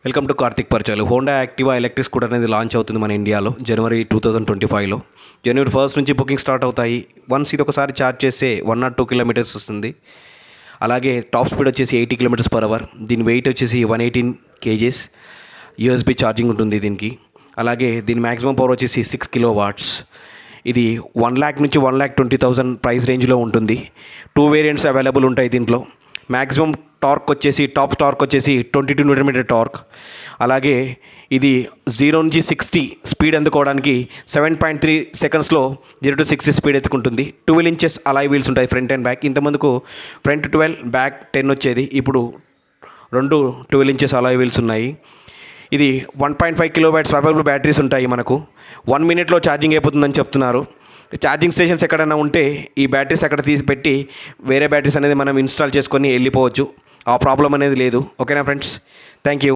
Welcome to Karthik పరిచయాలు. Honda Activa electric scooter అనేది launch అవుతుంది మన ఇండియాలో జనవరి 2025లో. జనవరి 1 నుంచి బుకింగ్ స్టార్ట్ అవుతాయి. వన్స్ ఇది ఒకసారి ఛార్జ్ చేస్తే 102 కిలోమీటర్స్ వస్తుంది. అలాగే టాప్ స్పీడ్ వచ్చేసి 80 km/h. దీని వెయిట్ వచ్చేసి 118 kgs. USB ఛార్జింగ్ ఉంటుంది దీనికి. అలాగే దీని మ్యాక్సిమం పవర్ వచ్చేసి 6 kW. ఇది 1 lakh నుంచి 1,20,000 ప్రైస్ రేంజ్లో ఉంటుంది. 2 వేరియంట్స్ అవైలబుల్ ఉంటాయి దీంట్లో. మ్యాక్సిమం టార్క్ వచ్చేసి టాప్ టార్క్ వచ్చేసి 22 Nm టార్క్. అలాగే ఇది 0 నుంచి 60 స్పీడ్ అందుకోవడానికి 7.3 సెకండ్స్లో 0 to 60 స్పీడ్ ఎత్తుకుంటుంది. 12 inches అలాయ్ వీల్స్ ఉంటాయి ఫ్రంట్ అండ్ బ్యాక్. ఇంతకుముందుకు ఫ్రంట్ 12 బ్యాక్ 10 వచ్చేది. ఇప్పుడు 12 inches అలాయ్ వీల్స్ ఉన్నాయి. ఇది 1.5 kW అవైలబుల్ బ్యాటరీస్ ఉంటాయి మనకు. 1 minute ఛార్జింగ్ అయిపోతుందని చెప్తున్నారు. ఛార్జింగ్ స్టేషన్స్ ఎక్కడైనా ఉంటే ఈ బ్యాటరీస్ అక్కడ తీసి పెట్టి వేరే బ్యాటరీస్ అనేది మనం ఇన్స్టాల్ చేసుకొని వెళ్ళిపోవచ్చు. ఆ ప్రాబ్లం అనేది లేదు. ఓకేనా ఫ్రెండ్స్, థ్యాంక్ యూ.